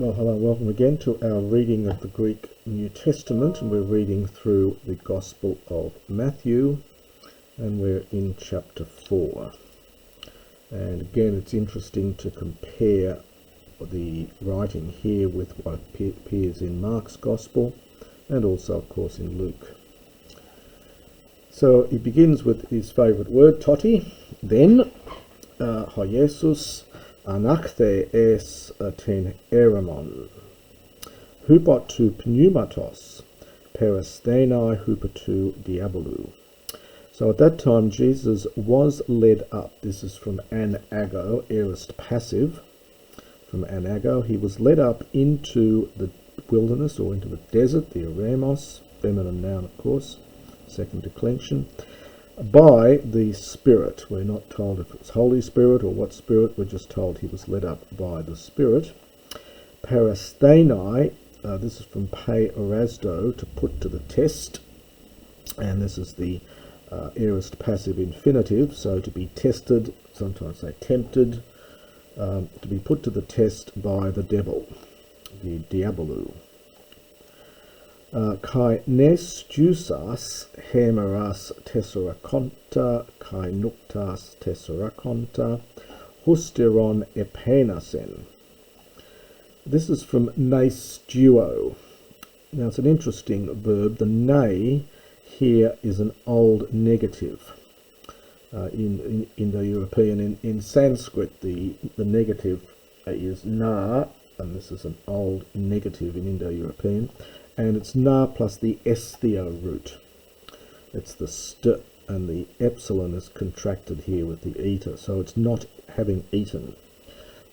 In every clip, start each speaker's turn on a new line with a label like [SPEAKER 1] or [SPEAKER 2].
[SPEAKER 1] Well, hello, welcome again to our reading of the Greek New Testament, and we're reading through the Gospel of Matthew, and we're in chapter 4. And again, it's interesting to compare the writing here with what appears in Mark's Gospel, and also, of course, in Luke. So he begins with his favourite word, toti. Then, ho Jesus anakthe es ten eremon, hupotu pneumatos, peristhenae hupotu diabolou. So at that time Jesus was led up. This is from anago, aorist passive. From anago, he was led up into the wilderness or into the desert, the eremos, feminine noun of course, second declension, by the Spirit. We're not told if it's Holy Spirit or what Spirit, we're just told he was led up by the Spirit. Peristhenae, this is from pe orasdo, to put to the test, and this is the aorist passive infinitive, so to be tested, sometimes say tempted, to be put to the test by the devil, the diabolou. Kai nes jusas hemeras tesseraconta, kai nuktas tesseraconta, husteron epenasen. This is from nes duo. Now it's an interesting verb. The ne here is an old negative. In Indo-European, in Sanskrit, the negative is na, and this is an old negative in Indo-European. And it's na plus the esthio root. It's the st, and the epsilon is contracted here with the eta, so it's not having eaten.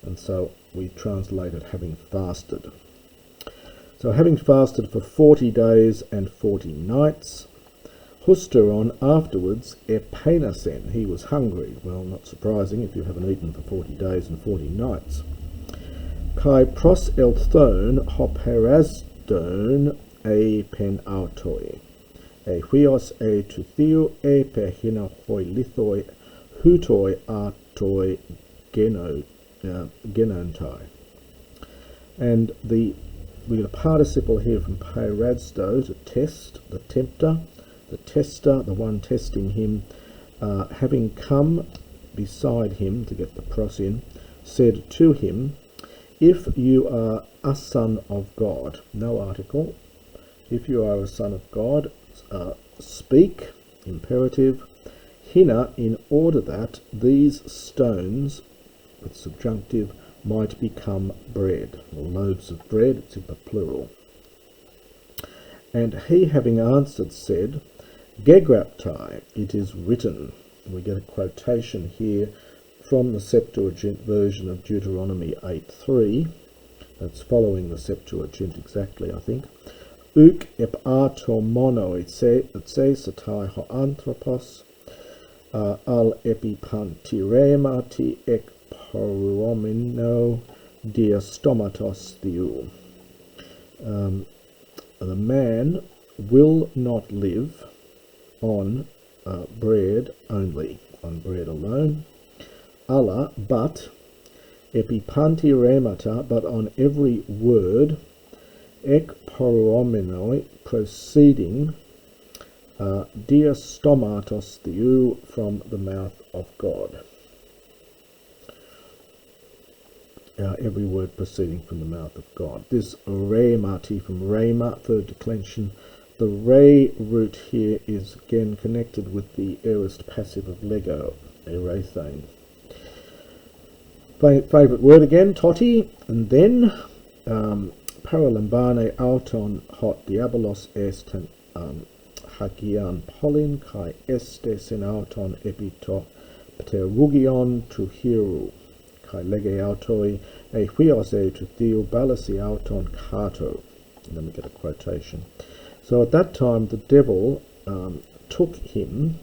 [SPEAKER 1] And so we translate it having fasted. So having fasted for 40 days and 40 nights, husteron afterwards epenasen, he was hungry. Well, not surprising if you haven't eaten for 40 days and 40 nights. Kai pros elthon hoperas don e pen autoi, e huios e tuthio e pehina hoi lithoi hutoi artoi genontai. And we get a participle here from peirasdo, to test, the tempter, the tester, the one testing him, having come beside him to get the pros in, said to him, if you are a son of God, no article, if you are a son of God, speak, imperative, hina, in order that these stones, with subjunctive, might become bread, or loaves of bread, it's in the plural. And he, having answered, said, gegraptai, it is written. We get a quotation here from the Septuagint version of Deuteronomy 8:3. That's following the Septuagint exactly, I think. Uk ep ato mono it says satai ho anthropos al epipantirema ti ek poruomino diastomatos theou. The man will not live on bread only, on bread alone. Allah, but epipantiremata, but on every word, ek poromenoi, proceeding, diastomatos theou, from the mouth of God. Every word proceeding from the mouth of God. This remati from rema, third declension. The re root here is again connected with the aorist passive of lego, erethane. Favourite word again, toti. And then paralambane auton hot diabolos estan hagian polin kai estes in auton epito pterugion to hiru kai lege autoi e huios e to theo balasi auton kato. And then we get a quotation. So at that time the devil took him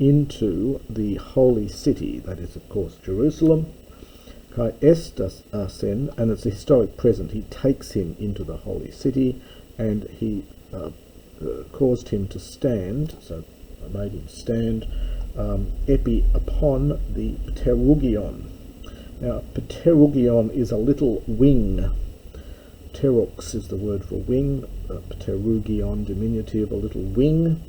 [SPEAKER 1] into the holy city, that is of course Jerusalem, kai estas asen, and it's a historic present. He takes him into the holy city, and he caused him to stand, so made him stand, epi upon the pterugion. Now, pterugion is a little wing pterox is the word for wing, pterugion, diminutive, a little wing.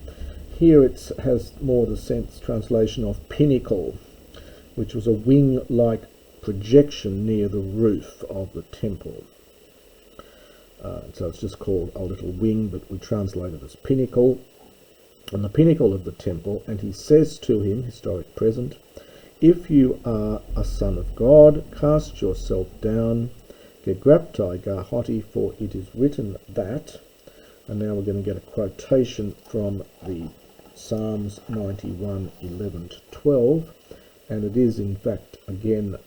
[SPEAKER 1] Here it has more the sense translation of pinnacle, which was a wing-like projection near the roof of the temple. So it's just called a little wing, but we translate it as pinnacle. On the pinnacle of the temple, and he says to him, historic present, if you are a son of God, cast yourself down, gegraptai garhoti, for it is written that, and now we're going to get a quotation from the Psalms 91, 11 to 12, and it is in fact again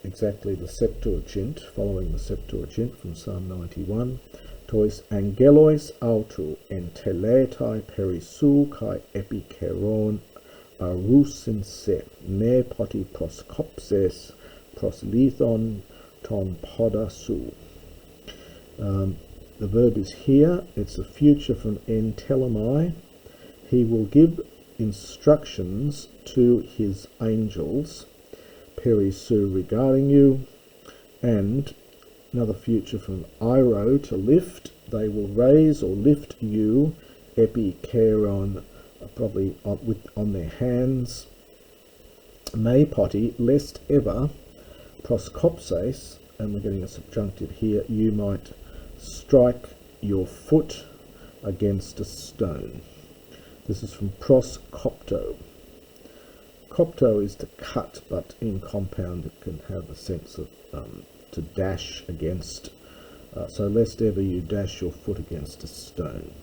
[SPEAKER 1] exactly the Septuagint, following the Septuagint from Psalm 91. Tois angelois autou en teletai perisou kai epikeron arusinse me poti proskopses proslithon ton podasou. The verb is here. It's a future from en telemai. He will give instructions to his angels, perisou, regarding you, and another future from iro, to lift. They will raise or lift you, epikeron, probably on their hands, me poti, lest ever, proskopses, and we're getting a subjunctive here, you might strike your foot against a stone. This is from proskopto. Kopto is to cut, but in compound it can have a sense of to dash against. So lest ever you dash your foot against a stone.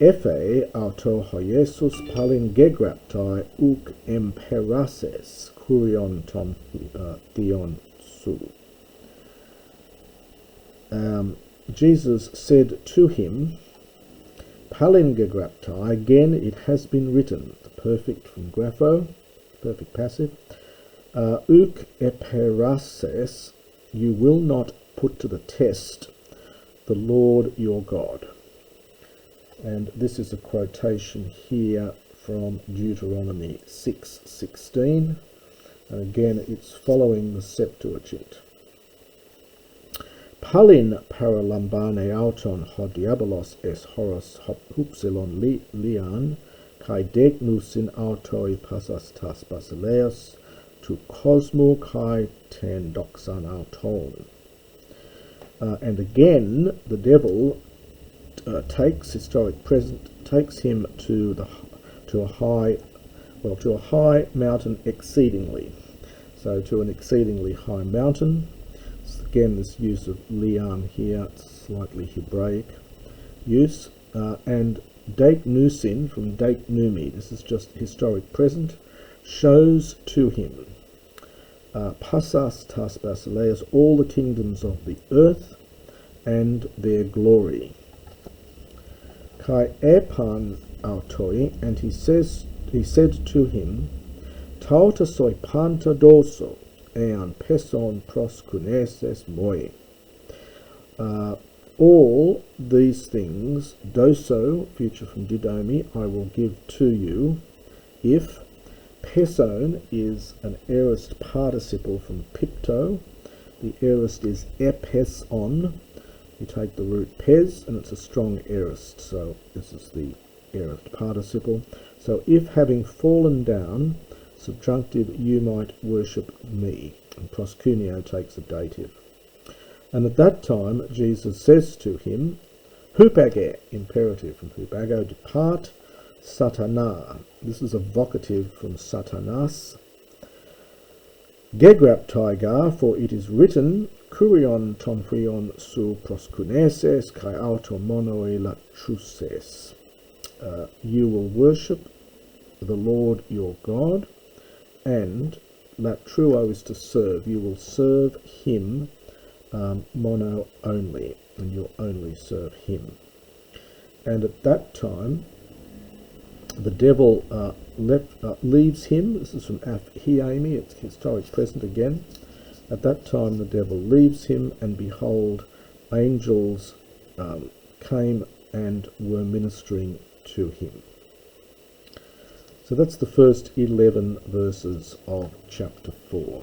[SPEAKER 1] Ephe auto hoiesus palin gegraptai uk emperases kurion ton theon su. Jesus said to him, palin gegraptai, again it has been written, the perfect from grapho, perfect passive, uk eperases, you will not put to the test the Lord your God. And this is a quotation here from Deuteronomy 6:16, and again it's following the Septuagint. Palin paralambane auton hodiabolos es horos hupsilon lian, kai degnusin autoi passas tas basileus, to cosmo kai ten doxan auton. And again, the devil takes historic present, takes him to a high mountain exceedingly. So to an exceedingly high mountain. Again, this use of lian here, slightly Hebraic use, and date nusin from date numi. This is just historic present. Shows to him passas tas basileus, all the kingdoms of the earth and their glory. Kai epan autoi, and he said to him, tauta soi panta doso ean peson proskuneses moi. All these things, doso, future from didomi, I will give to you, if peson is an aorist participle from pipto. The aorist is epeson. You take the root pes, and it's a strong aorist, so this is the aorist participle. So if having fallen down, subjunctive, you might worship me, and proskuneo takes a dative. And at that time Jesus says to him, hupage, imperative from hupago, depart, satana. This is a vocative from satanas. Gegraptai gar, for it is written, kurion ton frion su proskuneses kai auto monoi latruses. You will worship the Lord your God, and latruo is to serve. You will serve him, mono only, and you'll only serve him. And at that time, the devil leaves him. This is from Hiami, it's historic present again. At that time the devil leaves him, and behold, angels came and were ministering to him. So that's the first 11 verses of chapter 4.